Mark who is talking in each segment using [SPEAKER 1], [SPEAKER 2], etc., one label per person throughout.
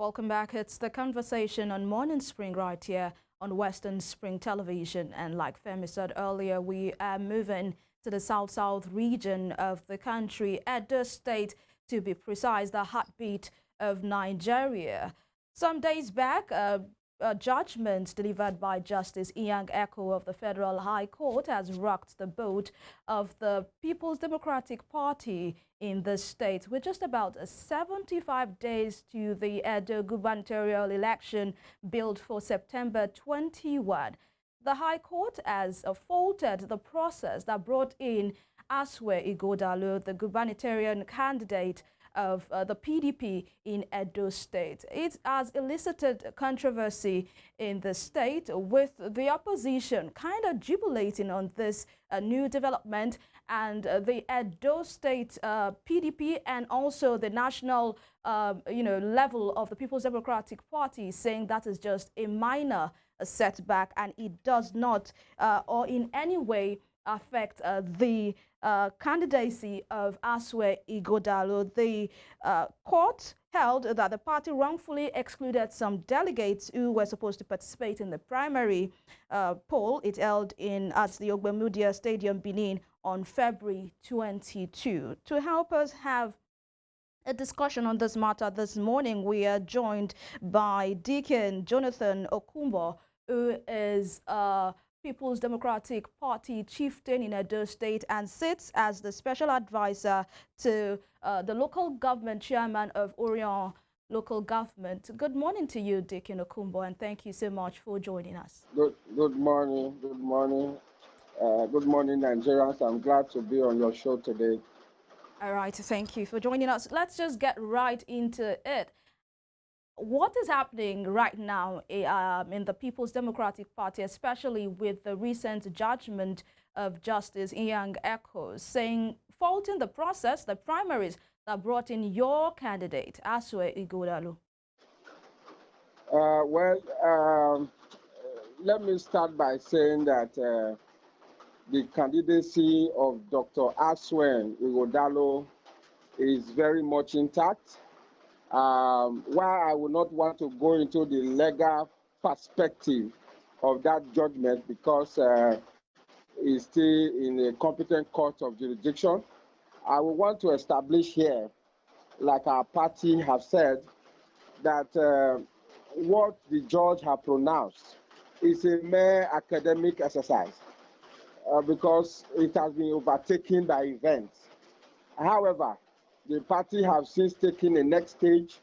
[SPEAKER 1] Welcome back. It's the conversation on Morning Spring right here on Western Spring Television. And like Femi said earlier, we are moving to the south-south region of the country, Edo State to be precise, the heartbeat of Nigeria. Some days back, a judgment delivered by Justice Ighodalo of the Federal High Court has rocked the boat of the People's Democratic Party in the state. We're just about 75 days to the Edo gubernatorial election billed for September 21. The High Court has faulted the process that brought in Asue Ighodalo, the gubernatorial candidate of the PDP in Edo State. It has elicited controversy in the state, with the opposition kind of jubilating on this new development, and the Edo State PDP and also the national level of the People's Democratic Party saying that is just a minor setback and it does not or in any way affect the candidacy of Asue Ighodalo. The court held that the party wrongfully excluded some delegates who were supposed to participate in the primary poll it held at the Ogbemudia Stadium, Benin, on February 22. To help us have a discussion on this matter this morning, we are joined by Deacon Jonathan OKUNBOR, who is People's Democratic Party chieftain in Edo State and sits as the special advisor to the local government chairman of Orion local government. Good morning to you, Deacon OKUNBOR, and thank you so much for joining us.
[SPEAKER 2] Good morning. Good morning, Nigerians. I'm glad to be on your show today.
[SPEAKER 1] All right, thank you for joining us. Let's just get right into it. What is happening right now in the People's Democratic Party, especially with the recent judgment of Justice Ighodalo faulting the process, the primaries that brought in your candidate, Asue Ighodalo?
[SPEAKER 2] Let me start by saying that the candidacy of Dr. Asue Ighodalo is very much intact. While I would not want to go into the legal perspective of that judgment because it's still in a competent court of jurisdiction, I would want to establish here, like our party have said, that what the judge has pronounced is a mere academic exercise because it has been overtaken by events. However, the party have since taken a next stage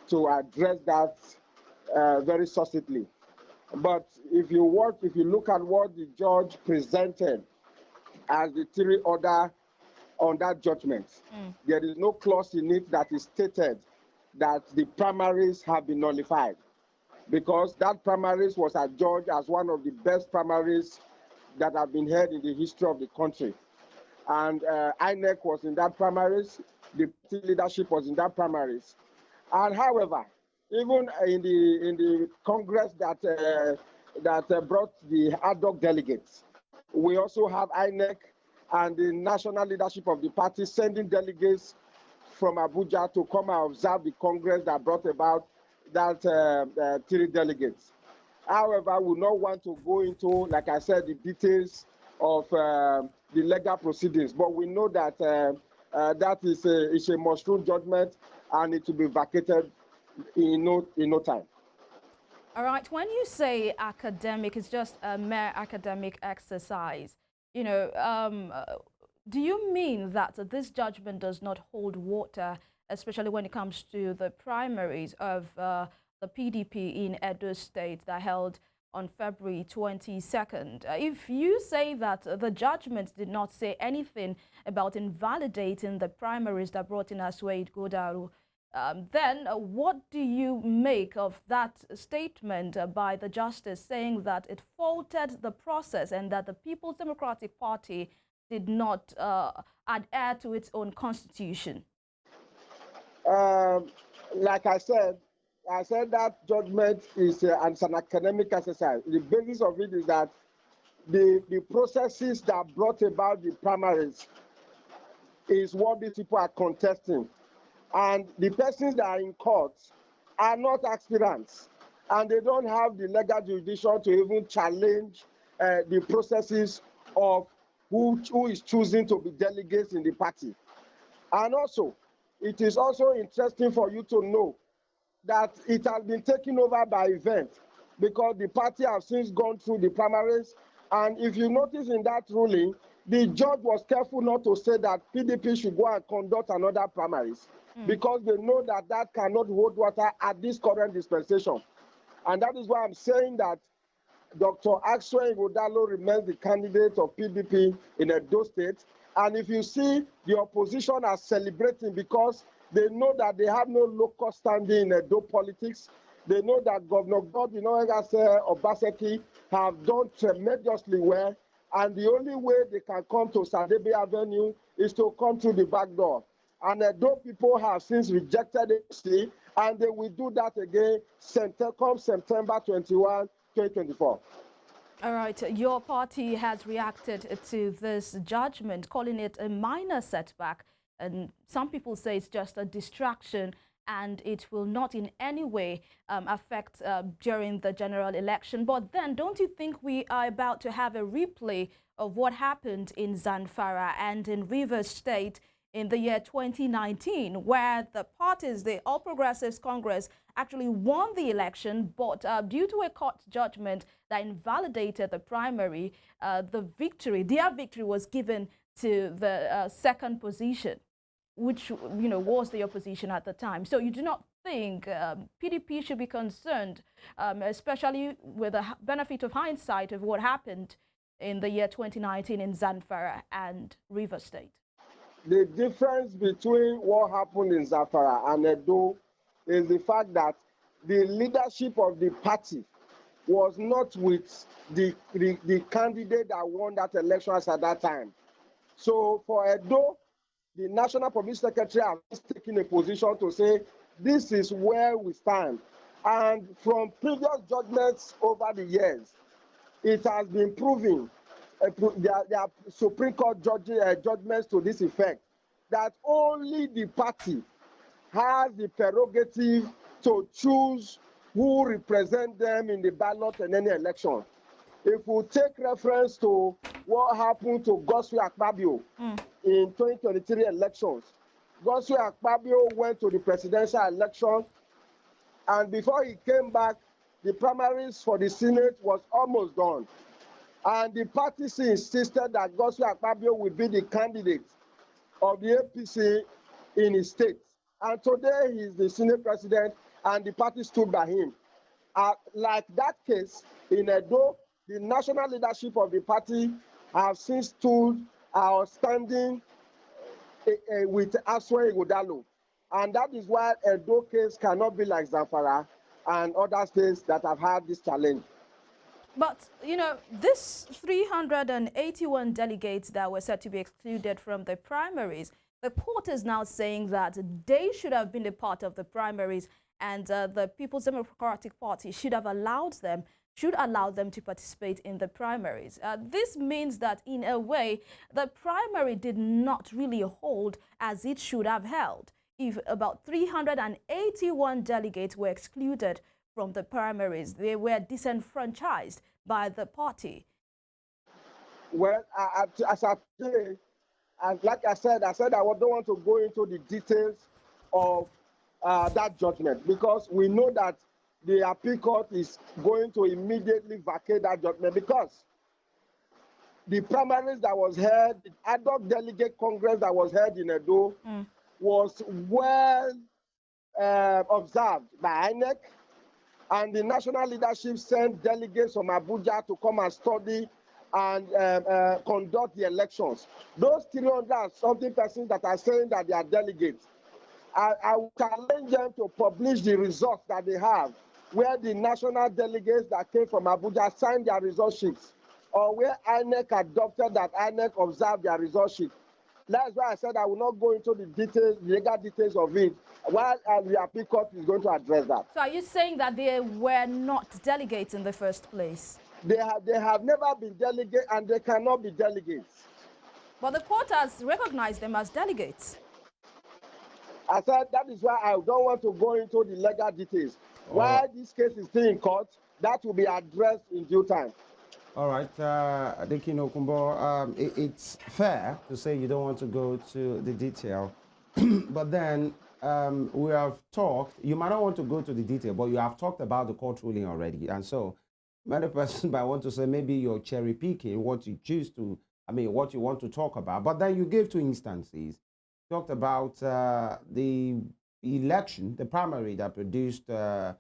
[SPEAKER 2] to address that very succinctly. But if you look at what the judge presented as the theory order on that judgment, there is no clause in it that is stated that the primaries have been nullified, because that primaries was adjudged as one of the best primaries that have been held in the history of the country. And INEC was in that primaries, the party leadership was in that primaries. And however, even in the Congress that brought the ad hoc delegates, we also have INEC and the national leadership of the party sending delegates from Abuja to come and observe the Congress that brought about that 3 delegates. However, we don't want to go into, like I said, the details of the legal proceedings, but we know that that is a mushroom judgment and it will be vacated in no time.
[SPEAKER 1] All right, when you say academic, it's just a mere academic exercise, do you mean that this judgment does not hold water, especially when it comes to the primaries of the PDP in Edo State that held on February 22nd? If you say that the judgment did not say anything about invalidating the primaries that brought in Asue Ighodalo, then what do you make of that statement by the justice saying that it faulted the process and that the People's Democratic Party did not adhere to its own constitution?
[SPEAKER 2] Like I said that judgment is an academic exercise. The basis of it is that the processes that brought about the primaries is what these people are contesting. And the persons that are in court are not aspirants, and they don't have the legal jurisdiction to even challenge the processes of who is choosing to be delegates in the party. And also, it is also interesting for you to know that it has been taken over by event, because the party has since gone through the primaries. And if you notice in that ruling, the judge was careful not to say that PDP should go and conduct another primaries, because they know that that cannot hold water at this current dispensation. And that is why I'm saying that Dr. Asue Ighodalo remains the candidate of PDP in Edo State. And if you see, the opposition are celebrating because they know that they have no local standing in Edo politics. They know that Governor Godwin Obaseki have done tremendously well. And the only way they can come to Sadebe Avenue is to come through the back door. And Edo people have since rejected it, and they will do that again come September 21, 2024.
[SPEAKER 1] All right, your party has reacted to this judgment, calling it a minor setback. And some people say it's just a distraction and it will not in any way affect during the general election. But then don't you think we are about to have a replay of what happened in Zamfara and in Rivers State in the year 2019, where the parties, the All Progressives Congress, actually won the election, but due to a court judgment that invalidated the primary, their victory was given to the second position, which was the opposition at the time. So you do not think PDP should be concerned, especially with the benefit of hindsight of what happened in the year 2019 in Zamfara and Rivers State?
[SPEAKER 2] The difference between what happened in Zamfara and Edo is the fact that the leadership of the party was not with the candidate that won that election at that time. So for Edo, the National Public Secretary has taken a position to say, this is where we stand. And from previous judgments over the years, it has been proven, there are Supreme Court judgments to this effect, that only the party has the prerogative to choose who represent them in the ballot in any election. If we take reference to what happened to Asue Ighodalo in 2023 elections, Asue Ighodalo went to the presidential election, and before he came back, the primaries for the Senate was almost done. And the party insisted that Asue Ighodalo would be the candidate of the APC in his state. And today he is the Senate president, and the party stood by him. Like that case in Edo, the national leadership of the party have since stood standing with Asue Ighodalo. And that is why Edo case cannot be like Zamfara and other states that have had this challenge.
[SPEAKER 1] But, this 381 delegates that were said to be excluded from the primaries, the court is now saying that they should have been a part of the primaries, and the People's Democratic Party should allow them to participate in the primaries. This means that, in a way, the primary did not really hold as it should have held. If about 381 delegates were excluded from the primaries, they were disenfranchised by the party.
[SPEAKER 2] Well, like I said I don't want to go into the details of that judgment, because we know that the appeal court is going to immediately vacate that judgment, because the primaries that was held, the ad hoc delegate congress that was held in Edo was well observed by INEC, and the national leadership sent delegates from Abuja to come and study and conduct the elections. Those 300 and something persons that are saying that they are delegates, I will challenge them to publish the results that they have, where the national delegates that came from Abuja signed their result sheets, or where INEC adopted that INEC observed their result sheet. That's why I said I will not go into the details, the legal details of it, while the appeal court is going to address that.
[SPEAKER 1] So are you saying that they were not delegates in the first place?
[SPEAKER 2] They have never been delegates, and they cannot be delegates.
[SPEAKER 1] But the court has recognized them as delegates.
[SPEAKER 2] I said that is why I don't want to go into the legal details.
[SPEAKER 3] All right.
[SPEAKER 2] Why this case is still in court, that will be addressed in due time.
[SPEAKER 3] All right, Adekin OKUNBOR, it's fair to say you don't want to go to the detail, but then we have talked, you might not want to go to the detail, but you have talked about the court ruling already. And so many persons might want to say maybe you're cherry picking what you choose to, what you want to talk about. But then you gave two instances. Talked about the election, the primary that produced the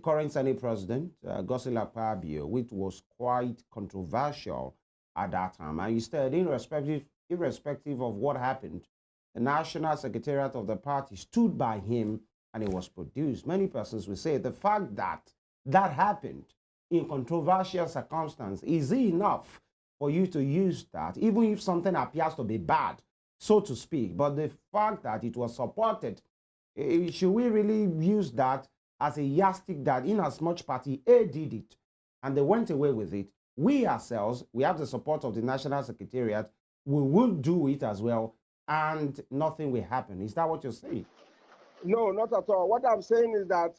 [SPEAKER 3] current Senate President, Godswill Akpabio, which was quite controversial at that time. And you said, irrespective of what happened, the National Secretariat of the party stood by him and it was produced. Many persons will say the fact that that happened in controversial circumstances is enough for you to use that, even if something appears to be bad, so to speak. But the fact that it was supported, should we really use that as a yardstick that in as much party A did it and they went away with it, we ourselves, we have the support of the National Secretariat, we will do it as well and nothing will happen. Is that what you're saying?
[SPEAKER 2] No, not at all. What I'm saying is that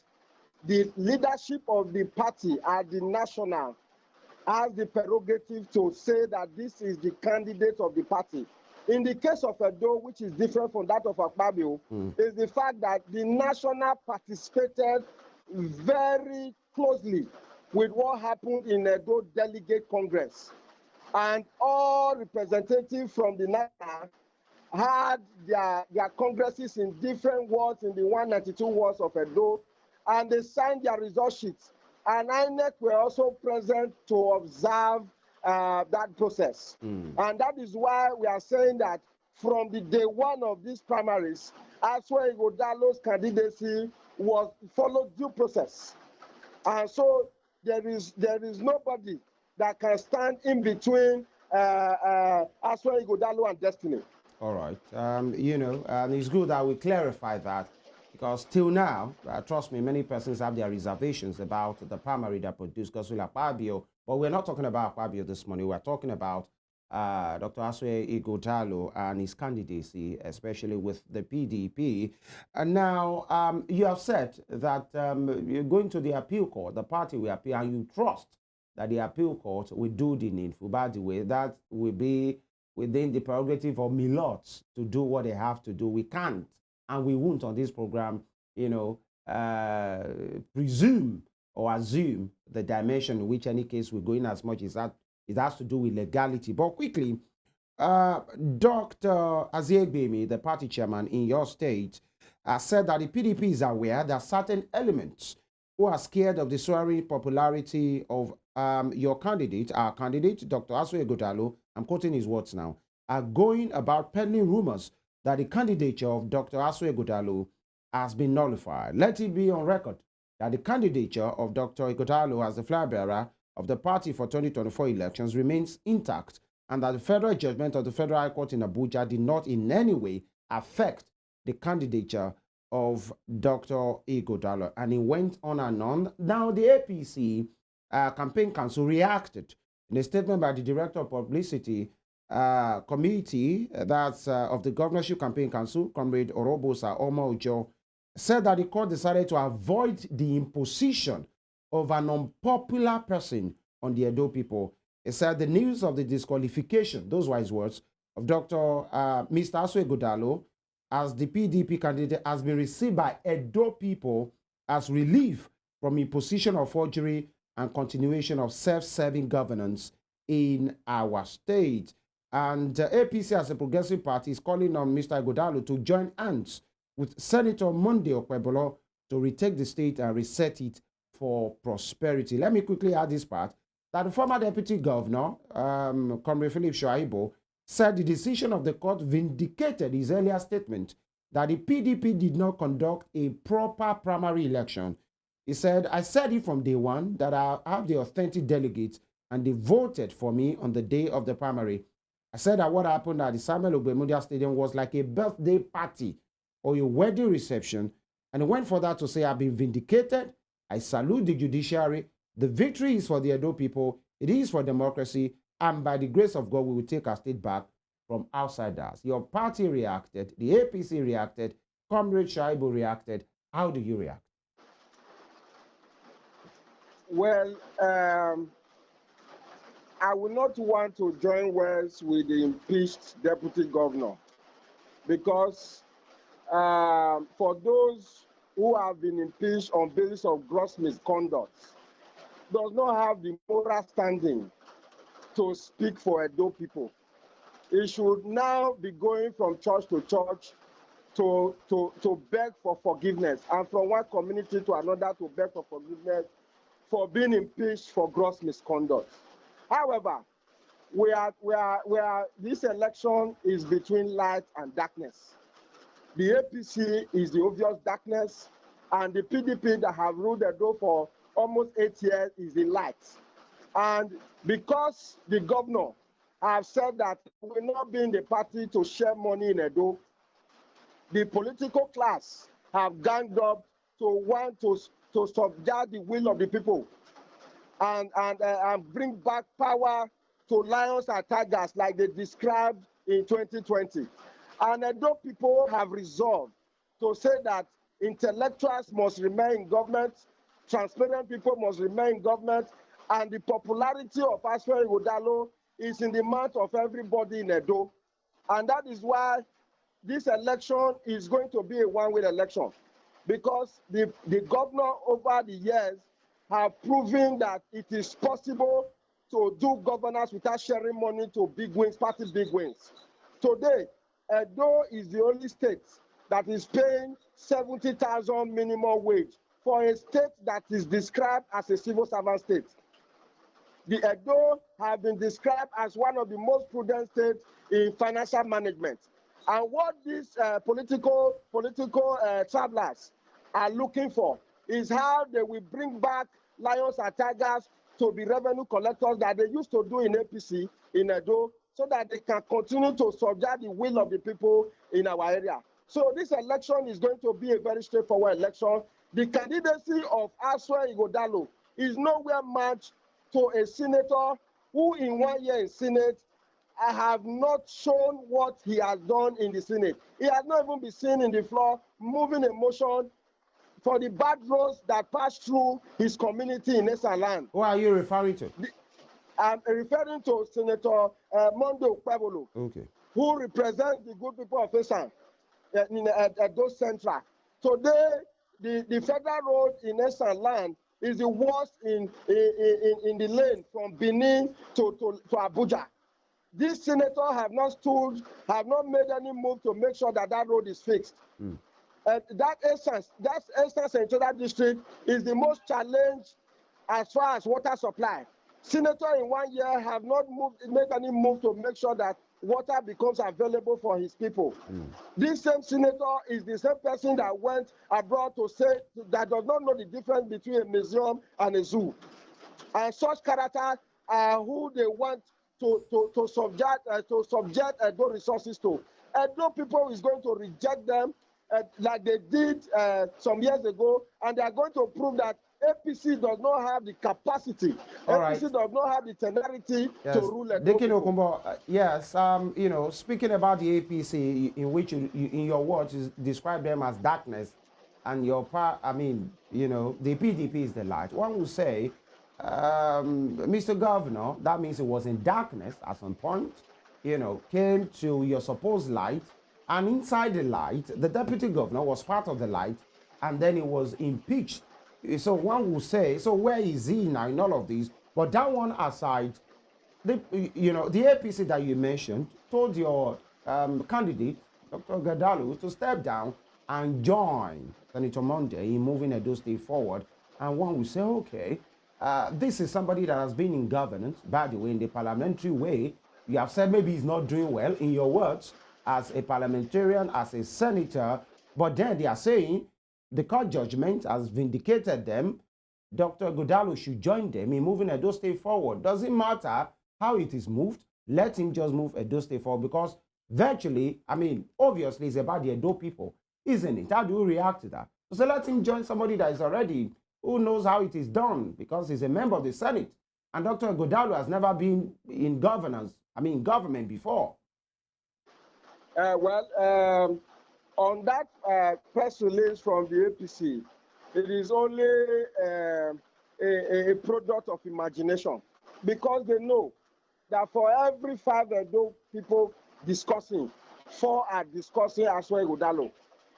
[SPEAKER 2] the leadership of the party at the national has the prerogative to say that this is the candidate of the party. In the case of Edo, which is different from that of Akpabio, is the fact that the national participated very closely with what happened in Edo Delegate Congress. And all representatives from the national had their congresses in different wards in the 192 wards of Edo, and they signed their result sheets. And INEC were also present to observe that process. And that is why we are saying that from the day one of these primaries, Asue Ighodalo's candidacy was followed due process. And so there is nobody that can stand in between Asue Ighodalo and destiny.
[SPEAKER 3] All right. And it's good that we clarify that, because till now, trust me, many persons have their reservations about the primary that produced Godswill Akpabio. But we're not talking about Akpabio this morning. We're talking about Dr. Asue Ighodalo and his candidacy, especially with the PDP. And now you have said that you're going to the appeal court, the party will appeal, and you trust that the appeal court will do the needful. By the way, that will be within the prerogative of Milots to do what they have to do. We can't and we won't on this program, presume or assume the dimension in which any case will go in, as much as that it has to do with legality. But quickly, Dr. Asue Ighodalo, the party chairman in your state, said that the PDP is aware that certain elements who are scared of the soaring popularity of your candidate, our candidate, Dr. Asue Ighodalo, I'm quoting his words now, are going about peddling rumors that the candidature of Dr. Asue Ighodalo has been nullified. Let it be on record that the candidature of Dr. Ighodalo as the flag bearer of the party for 2024 elections remains intact, and that the federal judgment of the Federal High Court in Abuja did not in any way affect the candidature of Dr. Ighodalo. And he went on and on. Now the APC campaign council reacted in a statement by the director of publicity committee that's of the governorship campaign council, Comrade Orobosa Omojo, said that the court decided to avoid the imposition of an unpopular person on the Edo people. It said the news of the disqualification, those were his words, of Dr. Mr. Asue Ighodalo as the PDP candidate has been received by Edo people as relief from imposition of forgery and continuation of self-serving governance in our state. And APC as a progressive party is calling on Mr. Ighodalo to join hands with Senator Monday Okpebolo to retake the state and reset it for prosperity. Let me quickly add this part, that the former deputy governor, Comrade Philip Shuaibu, said the decision of the court vindicated his earlier statement that the PDP did not conduct a proper primary election. He said, I said it from day one that I have the authentic delegates and they voted for me on the day of the primary. I said that what happened at the Samuel Ogbemudia Stadium was like a birthday party or a wedding reception. And he went further to say, I've been vindicated. I salute the judiciary. The victory is for the Edo people. It is for democracy. And by the grace of God, we will take our state back from outsiders. Your party reacted. The APC reacted, Comrade Shaibu reacted. How do you react?
[SPEAKER 2] Well, I will not want to join words with the impeached deputy governor because for those who have been impeached on basis of gross misconduct does not have the moral standing to speak for Edo people. It should now be going from church to church to beg for forgiveness, and from one community to another to beg for forgiveness for being impeached for gross misconduct. However, this election is between light and darkness. The APC is the obvious darkness, and the PDP that have ruled Edo for almost 8 years is the light. And because the governor have said that we will not be in the party to share money in Edo, the political class have ganged up to want to subject the will of the people and bring back power to lions and tigers like they described in 2020. And Edo people have resolved to say that intellectuals must remain in government, transparent people must remain in government, and the popularity of Asue Ighodalo is in the mouth of everybody in Edo. And that is why this election is going to be a one-way election, because the governor over the years have proven that it is possible to do governance without sharing money to big wings, party big wings. Today, Edo is the only state that is paying 70,000 minimum wage for a state that is described as a civil servant state. The Edo have been described as one of the most prudent states in financial management. And what these political travelers are looking for is how they will bring back lions and tigers to be revenue collectors that they used to do in APC in Edo, so that they can continue to subject the will of the people in our area. So this election is going to be a very straightforward election. The candidacy of Asue Ighodalo is nowhere matched to a senator who in 1 year in Senate have not shown what he has done in the Senate. He has not even been seen in the floor moving a motion for the bad roads that pass through his community in Esaland.
[SPEAKER 3] Who are you referring to?
[SPEAKER 2] I'm referring to Senator Mondo Pebolo,
[SPEAKER 3] okay,
[SPEAKER 2] who represents the good people of Esan in Edo Central. Today, the federal road in Esaland is the worst in the lane from Benin to Abuja. These senators have not made any move to make sure that that road is fixed. That Eastern Central District is the most challenged as far as water supply. Senators in 1 year have not made any move to make sure that water becomes available for his people. This same senator is the same person that went abroad to say that does not know the difference between a museum and a zoo. And such characters are who they want to subject Edo resources to. Edo people is going to reject them like they did some years ago, and they are going to prove that APC does not have the capacity.
[SPEAKER 3] All
[SPEAKER 2] APC
[SPEAKER 3] right.
[SPEAKER 2] does not have the temerity to rule Edo.
[SPEAKER 3] OKUNBOR, yes, you know, speaking about the APC, in which you, in your words, you describe them as darkness, and your part, I mean, you know, the PDP is the light. One would say, Mr. Governor, that means it was in darkness at some point, you know, came to your supposed light, and inside the light, the deputy governor was part of the light, and then he was impeached. So one will say, so where is he now in all of this? But that one aside, you know, the APC that you mentioned told your candidate, Dr. Ighodalo, to step down and join Senator Monday in moving Edo State forward. And one will say, okay, this is somebody that has been in governance, by the way, in the parliamentary way. You have said maybe he's not doing well, in your words, as a parliamentarian, as a senator, but then they are saying the court judgment has vindicated them. Dr. Ighodalo should join them in moving Edo State forward. Doesn't matter how it is moved, let him just move Edo State forward, because virtually, I mean, obviously it's about the Edo people, isn't it? How do you react to that? So let him join somebody that is already, who knows how it is done, because he's a member of the Senate. And Dr. Ighodalo has never been in government before.
[SPEAKER 2] On that press release from the APC, it is only a product of imagination, because they know that for every 5 Edo people discussing, 4 are discussing Asue Ighodalo.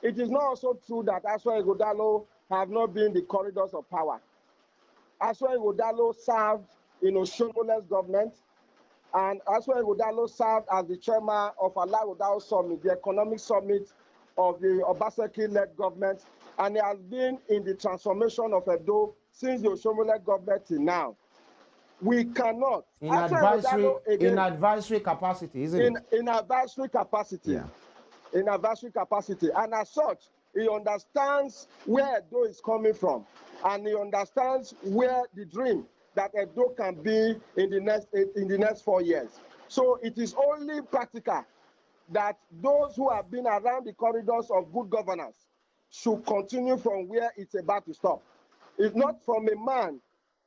[SPEAKER 2] It is not also true that Asue Ighodalo have not been in the corridors of power. Asue Ighodalo served in OHIOLEI's government, and Asue Ighodalo served as the chairman of Ighodalo Summit, the economic summit of the Obaseki-led government, and he has been in the transformation of Edo since the OHIOLEI government till now. We cannot.
[SPEAKER 3] In advisory capacity, isn't it?
[SPEAKER 2] In advisory capacity.
[SPEAKER 3] Yeah.
[SPEAKER 2] In advisory capacity. And as such, he understands where Edo is coming from. And he understands where the dream that Edo can be in the next 4 years. So it is only practical that those who have been around the corridors of good governance should continue from where it's about to stop. It's not from a man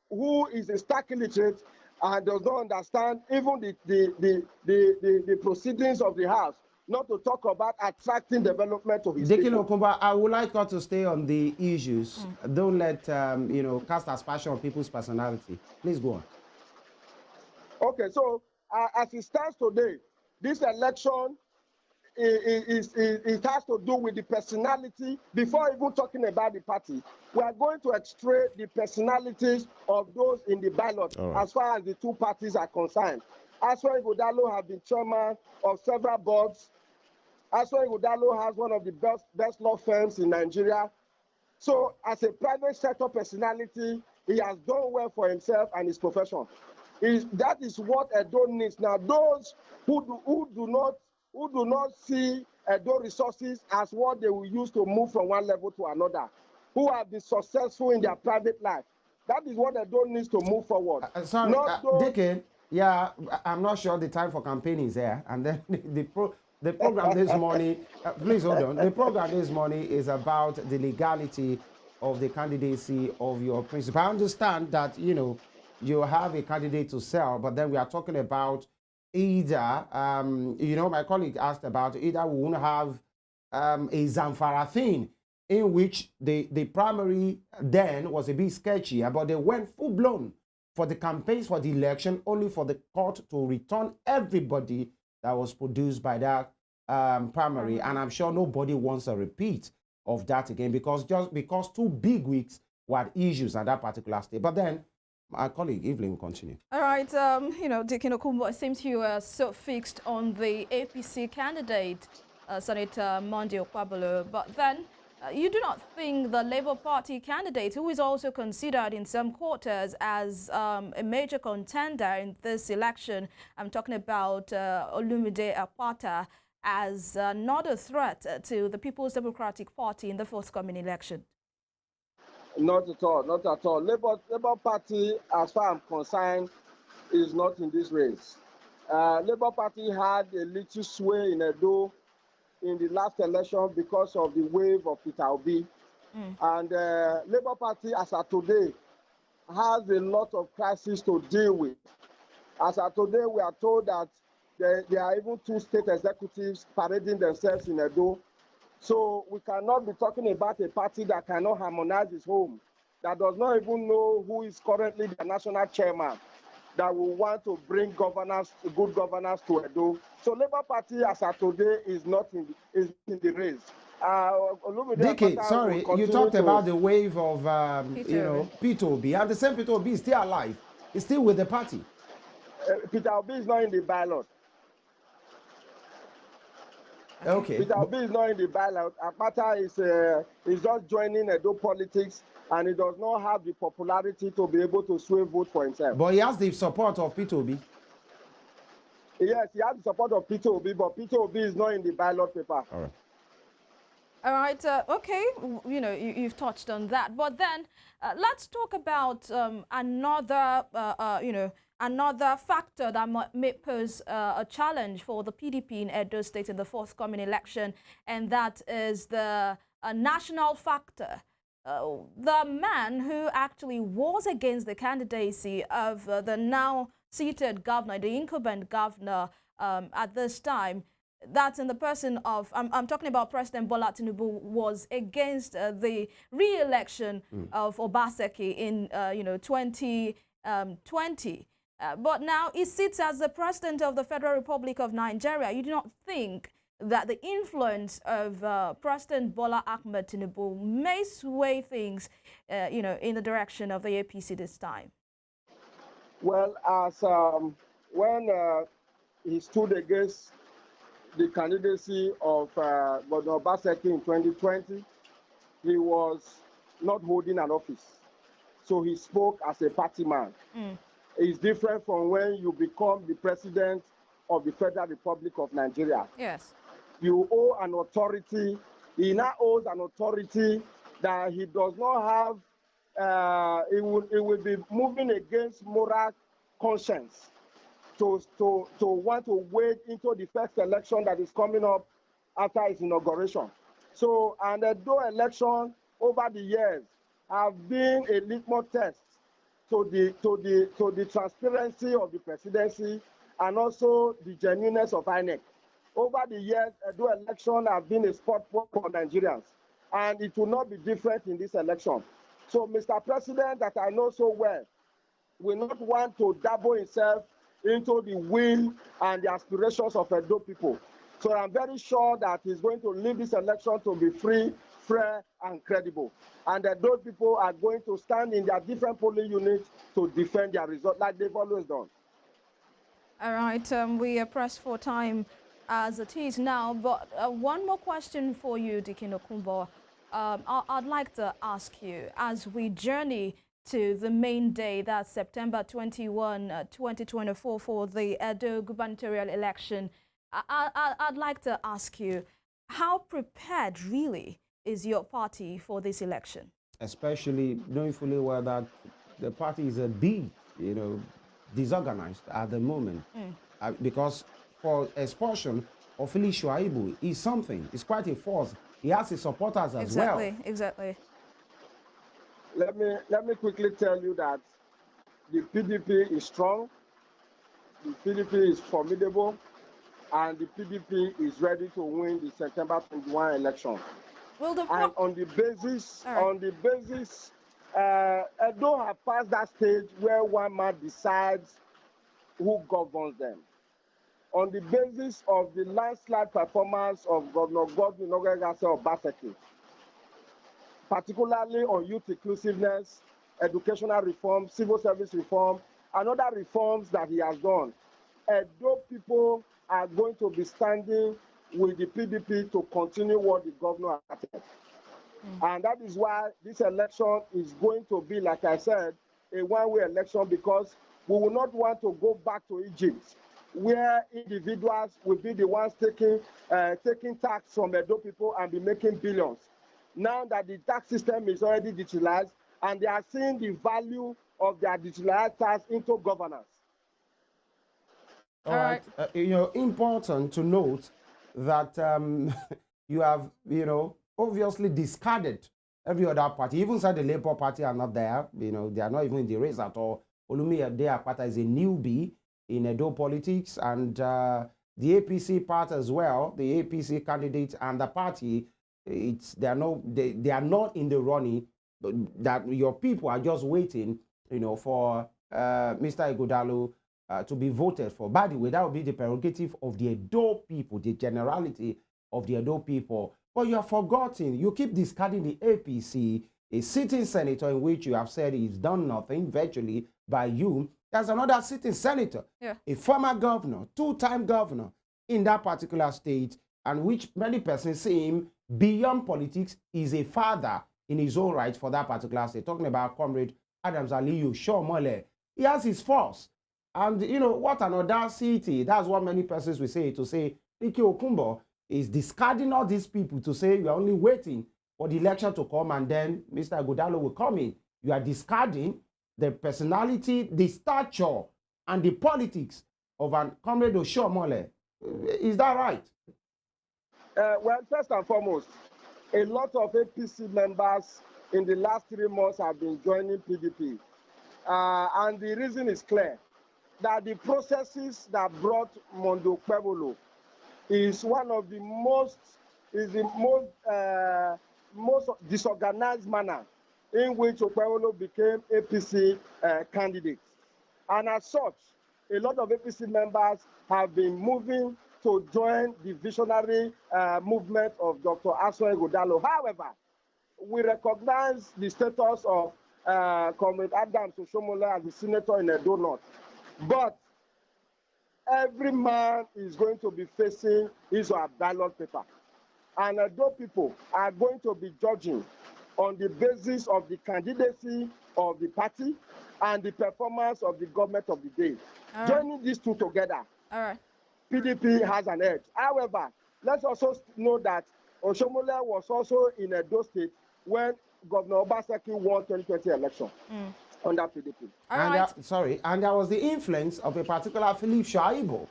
[SPEAKER 2] who is a stark illiterate and does not understand even the proceedings of the House, not to talk about attracting development to his people.
[SPEAKER 3] OKUNBOR, I would like us to stay on the issues. Don't let, cast aspersion on people's personality. Please go on.
[SPEAKER 2] Okay, so as it stands today, this election, it has to do with the personality. Before even talking about the party, we are going to extract the personalities of those in the ballot as far as the 2 parties are concerned. Asue Ighodalo has been chairman of several boards. Asue Ighodalo has one of the best law firms in Nigeria. So as a private sector personality, he has done well for himself and his profession. That is what Edo needs now. Those who do not see Edo resources as what they will use to move from one level to another, who have been successful in their private life. That is what Edo needs to move forward.
[SPEAKER 3] Sorry, Dickon, yeah, I'm not sure the time for campaigning is there. And then the program this morning, please hold on. The program this morning is about the legality of the candidacy of your principal. I understand that, you have a candidate to sell, but then we are talking about either, my colleague asked about either we won't have a Zamfara thing in which the primary then was a bit sketchy, but they went full-blown for the campaigns for the election, only for the court to return everybody that was produced by that primary. And I'm sure nobody wants a repeat of that again, because 2 big weeks were issues at that particular state. But then my colleague Evelyn will continue. All
[SPEAKER 1] right, Dickon OKUNBOR, it seems you are so fixed on the APC candidate, Senator Monday Okwabolo, but then you do not think the Labour Party candidate, who is also considered in some quarters as a major contender in this election, I'm talking about Olumide Akpata, as not a threat to the People's Democratic Party in the forthcoming election?
[SPEAKER 2] Not at all, not at all. Labour Party, as far as I'm concerned, is not in this race. Labour Party had a little sway in Edo in the last election because of the wave of Peter Obi. And Labour Party, as of today, has a lot of crises to deal with. As of today, we are told that there are even 2 state executives parading themselves in Edo. So we cannot be talking about a party that cannot harmonize its home, that does not even know who is currently the national chairman, that will want to bring good governance to Edo. So Labour Party, as of today, is not in the race.
[SPEAKER 3] Dicky, sorry, you talked about the wave of Peter Obi, and the same Peter Obi is still alive. He's still with the party.
[SPEAKER 2] Peter Obi is not in the ballot.
[SPEAKER 3] Okay.
[SPEAKER 2] Peter Obi is not in the ballot. Akpata is just joining Edo politics, and he does not have the popularity to be able to sway vote for himself.
[SPEAKER 3] But he has the support of Peter Obi.
[SPEAKER 2] Yes, he has the support of Peter Obi, but Peter Obi is not in the ballot paper.
[SPEAKER 3] All right.
[SPEAKER 1] All right, okay, you've touched on that. But then let's talk about another factor that may pose a challenge for the PDP in Edo State in the forthcoming election, and that is the national factor. The man who actually was against the candidacy of the now seated governor, the incumbent governor at this time, that in the person of, I'm talking about President Bola Tinubu, was against the re-election of Obaseki in 2020. But now he sits as the president of the Federal Republic of Nigeria. You do not think that the influence of President Bola Ahmed Tinubu may sway things, in the direction of the APC this time?
[SPEAKER 2] Well, as when he stood against the candidacy of Governor Obaseki in 2020, he was not holding an office. So he spoke as a party man. It's different from when you become the president of the Federal Republic of Nigeria.
[SPEAKER 1] Yes.
[SPEAKER 2] You owe an authority. He now owes an authority that he does not have. He will be moving against moral conscience to want to wade into the first election that is coming up after his inauguration. So, and though election over the years have been a litmus test to the transparency of the presidency and also the genuineness of INEC. Over the years, though election have been a spot for Nigerians, and it will not be different in this election. So, Mr. President, that I know so well, will not want to dabble himself into the will and the aspirations of Edo people. So I'm very sure that he's going to leave this election to be free, fair, and credible. And that those people are going to stand in their different polling units to defend their result like they've always done.
[SPEAKER 1] All right, we are pressed for time as it is now, but one more question for you, Dikin OKUNBOR. I'd like to ask you, as we journey to the main day, that's September 21, 2024, for the Edo gubernatorial election, I'd like to ask you, how prepared really is your party for this election?
[SPEAKER 3] Especially knowing fully well that the party is a bit, disorganized at the moment. Because for expulsion of Fili Shuaibu is something. It's quite a force. He has his supporters as well.
[SPEAKER 1] Exactly.
[SPEAKER 2] Let me quickly tell you that the PDP is strong, the PDP is formidable, and the PDP is ready to win the September 21 election. And on the basis, Edo have passed that stage where one man decides who governs them. On the basis of the landslide performance of Governor Godwin Obaseki, particularly on youth inclusiveness, educational reform, civil service reform, and other reforms that he has done, Edo people are going to be standing with the PDP to continue what the governor has started. And that is why this election is going to be, like I said, a one-way election, because we will not want to go back to Egypt, where individuals will be the ones taking tax from Edo people and be making billions. Now that the tax system is already digitalized, and they are seeing the value of their digitalized tax into governance.
[SPEAKER 3] All right. Important to note that you have, obviously discarded every other party. Even said the Labour Party are not there. They are not even in the race at all. Olumi Adeapata is a newbie in Edo politics, and the APC part as well. The APC candidate and the party, they are not in the running. That your people are just waiting, for Mr. Ighodalo to be voted for. By the way, that will be the prerogative of the Edo people, the generality of the Edo people. But you have forgotten, you keep discarding the APC, a sitting senator in which you have said he's done nothing virtually by you. There's another sitting senator, a former governor, two-time governor in that particular state, and which many persons see him beyond politics, is a father in his own right for that particular state. Talking about Comrade Adams Aliyu Shomole. He has his force. And, what an audacity. That's what many persons will say, to say, Dike OKUNBOR is discarding all these people to say you are only waiting for the election to come and then Mr. Ighodalo will come in. You are discarding the personality, the stature, and the politics of an Comrade Oshomole. Is that right?
[SPEAKER 2] Well, first and foremost, a lot of APC members in the last 3 months have been joining PDP. And the reason is clear, that the processes that brought Mondo Kwebolo is one of the most most disorganized manner in which OKUNBOR became APC candidates. And as such, a lot of APC members have been moving to join the visionary movement of Dr. Asue Ighodalo. However, we recognize the status of Comrade Adams OHIOLEI as the senator in Edo North. But every man is going to be facing his or her ballot paper. And Edo people are going to be judging on the basis of the candidacy of the party and the performance of the government of the day.
[SPEAKER 1] Right.
[SPEAKER 2] Joining these two together, PDP has an edge. However, let's also know that OHIOLEI was also in Edo State when Governor Obaseki won 2020 election under PDP.
[SPEAKER 3] And there was the influence of a particular Philip Shaibu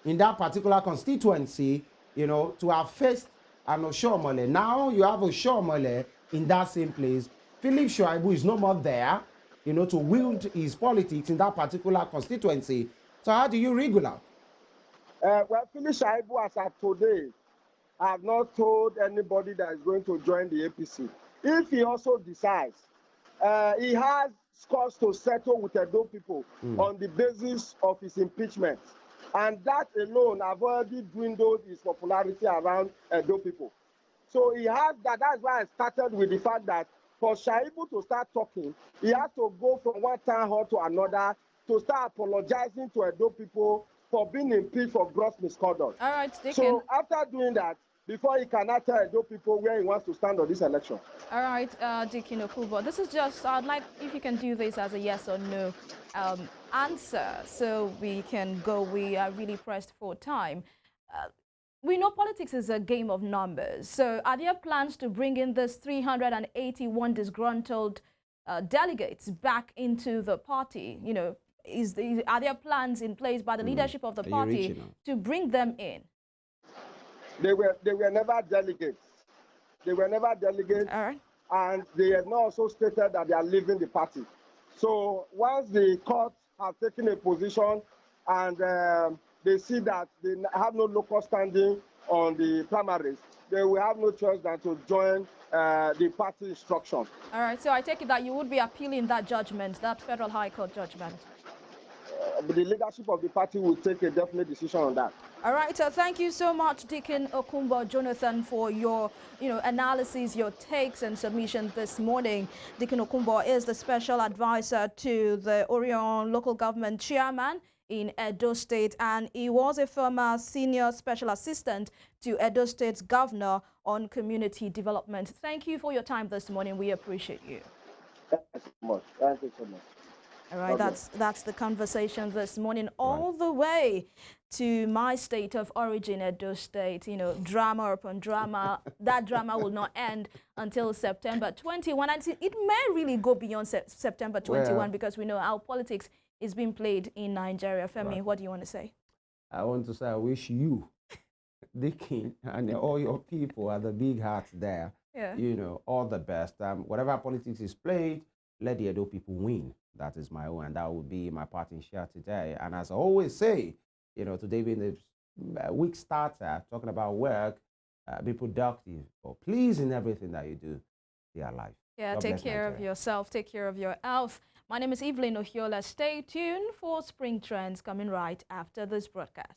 [SPEAKER 3] in that particular constituency, you know, to have faced an OHIOLEI. Now you have OHIOLEI in that same place. Philip Shaibu is no more there, you know, to wield his politics in that particular constituency. So how do you wriggle out?
[SPEAKER 2] Well, Philip Shaibu, as of today, have not told anybody that is going to join the APC. If he also decides, he has scores to settle with Edo people on the basis of his impeachment. And that alone have already dwindled his popularity around Edo people. So he has that. That's why I started with the fact that for Shaibu to start talking, he has to go from one town hall to another to start apologizing to Edo people for being impeached for gross misconduct.
[SPEAKER 1] All right, Dickon.
[SPEAKER 2] So after doing that, before he cannot tell Edo people where he wants to stand on this election.
[SPEAKER 1] All right, Dickon Okunbor, this is just, I'd like if you can do this as a yes or no answer so we can go. We are really pressed for time. We know politics is a game of numbers. So are there plans to bring in this 381 disgruntled delegates back into the party? You know, are there plans in place by the leadership of the party to bring them in?
[SPEAKER 2] They were never delegates. They were never delegates.
[SPEAKER 1] All right.
[SPEAKER 2] And they have not also stated that they are leaving the party. So once the court have taken a position and they see that they have no local standing on the primaries, they will have no choice than to join the party instruction.
[SPEAKER 1] All right, so I take it that you would be appealing that judgment, that federal high court judgment.
[SPEAKER 2] The leadership of the party will take a definite decision on that.
[SPEAKER 1] All right, thank you so much, Dickon Okunbor Jonathan, for your analysis, your takes and submissions this morning. Dickon Okunbor is the special advisor to the Orion local government chairman in Edo State, and he was a former senior special assistant to Edo State's governor on community development. Thank you for your time this morning. We appreciate you.
[SPEAKER 2] Thank you so much. Thank you so much.
[SPEAKER 1] All right, that's the conversation this morning, all the way to my state of origin, Edo State. You know, drama upon drama. That drama will not end until September 21. And it may really go beyond September 21 because we know how politics is being played in Nigeria. FEMI, what do you want to say?
[SPEAKER 3] I want to say I wish you, Dickon, and all your people at the big hearts there, you know, all the best. Whatever politics is played, let the Edo people win. That is my own, and that would be my parting share today. And as I always say, you know, today being the week starter, talking about work, be productive, but please in everything that you do, stay alive.
[SPEAKER 1] Yeah,
[SPEAKER 3] God
[SPEAKER 1] take care of yourself, take care of your health. My name is EVELYN. Stay tuned for Spring Trends coming right after this broadcast.